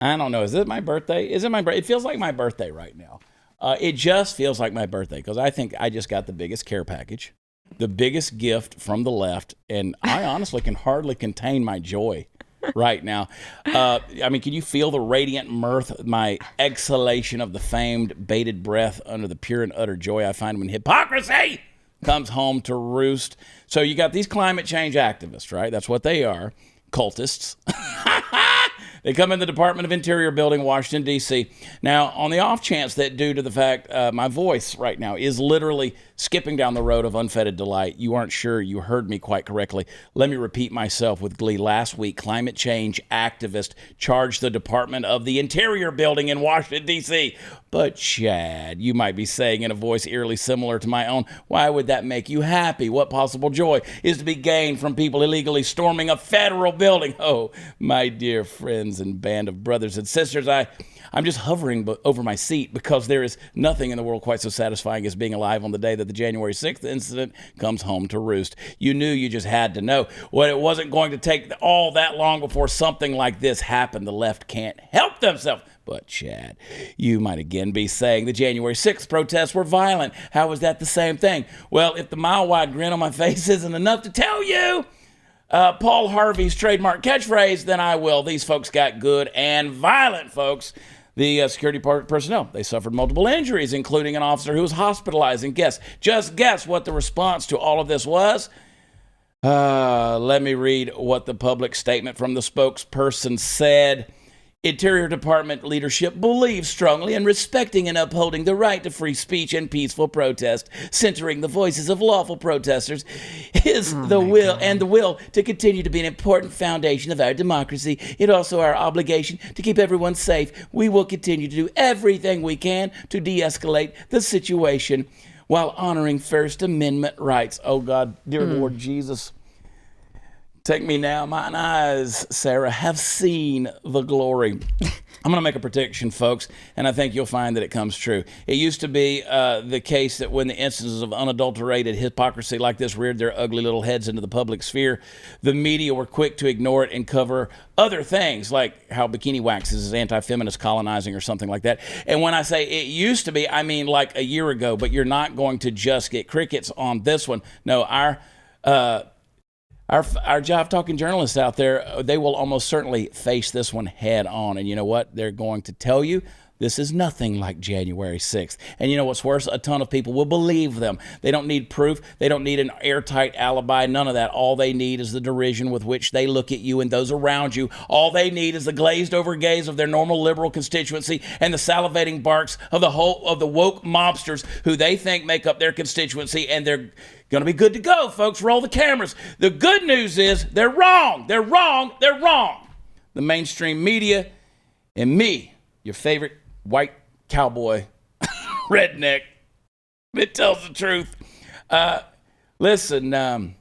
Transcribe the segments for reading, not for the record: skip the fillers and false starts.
I don't know. Is it my birthday? Is it my birthday? It feels like my birthday right now. It just feels like my birthday because I think I just got the biggest care package, the biggest gift from the left, and I honestly can hardly contain my joy right now. I mean, can you feel the radiant mirth, my exhalation of the famed bated breath under the pure and utter joy I find when hypocrisy comes home to roost? So you got these climate change activists, right? That's what they are, cultists. They come in the Department of Interior building, Washington, D.C. Now, on the off chance that due to the fact my voice right now is literally skipping down the road of unfettered delight, you aren't sure you heard me quite correctly, let me repeat myself with glee. Last week, climate change activists charged the Department of the Interior building in Washington, D.C. But, Chad, you might be saying in a voice eerily similar to my own, why would that make you happy? What possible joy is to be gained from people illegally storming a federal building? Oh, my dear friends and band of brothers and sisters, I'm just hovering over my seat because there is nothing in the world quite so satisfying as being alive on the day that the January 6th incident comes home to roost. You knew you just had to know. Well, it wasn't going to take all that long before something like this happened. The left can't help themselves. But, Chad, you might again be saying the January 6th protests were violent. How is that the same thing? Well, if the mile-wide grin on my face isn't enough to tell you Paul Harvey's trademark catchphrase, then I will. These folks got good and violent, folks. The security personnel, they suffered multiple injuries, including an officer who was hospitalized. And just guess what the response to all of this was? Let me read what the public statement from the spokesperson said. Interior Department leadership believes strongly in respecting and upholding the right to free speech and peaceful protest. Centering the voices of lawful protesters is the will to continue to be an important foundation of our democracy. It also our obligation to keep everyone safe. We will continue to do everything we can to de-escalate the situation while honoring First Amendment rights. Oh God, dear Lord Jesus. Take me now, mine eyes, Sarah, have seen the glory. I'm going to make a prediction, folks, and I think you'll find that it comes true. It used to be the case that when the instances of unadulterated hypocrisy like this reared their ugly little heads into the public sphere, the media were quick to ignore it and cover other things, like how bikini wax is anti-feminist colonizing or something like that. And when I say it used to be, I mean like a year ago, but you're not going to just get crickets on this one. No, Our jive-talking journalists out there, they will almost certainly face this one head on. And you know what? They're going to tell you this is nothing like January 6th. And you know what's worse? A ton of people will believe them. They don't need proof. They don't need an airtight alibi. None of that. All they need is the derision with which they look at you and those around you. All they need is the glazed-over gaze of their normal liberal constituency and the salivating barks of the woke mobsters who they think make up their constituency, and they're going to be good to go, folks. Roll the cameras. The good news is they're wrong. They're wrong. They're wrong. The mainstream media and me, your favorite white cowboy, redneck, that tells the truth. Listen,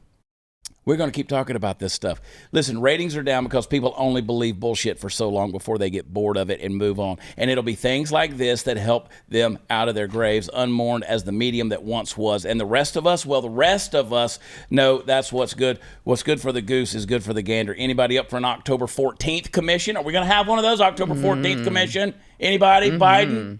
we're going to keep talking about this stuff. Listen, ratings are down because people only believe bullshit for so long before they get bored of it and move on. And it'll be things like this that help them out of their graves, unmourned as the medium that once was. And the rest of us, well, the rest of us know that's what's good. What's good for the goose is good for the gander. Anybody up for an October 14th commission? Are we going to have one of those October 14th commission? Anybody? Biden.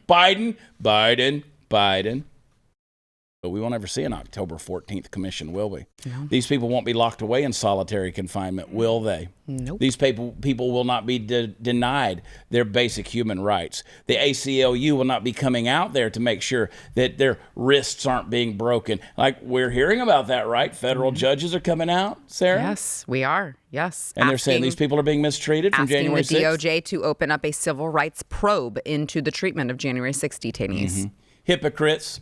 But we won't ever see an October 14th commission, will we? No. These people won't be locked away in solitary confinement, will they? Nope. These people will not be denied their basic human rights. The ACLU will not be coming out there to make sure that their wrists aren't being broken. Like, we're hearing about that, right? Federal judges are coming out, Sarah? Yes, we are. Yes. And they're saying these people are being mistreated from January 6th? Asking the DOJ to open up a civil rights probe into the treatment of January 6th detainees. Hypocrites.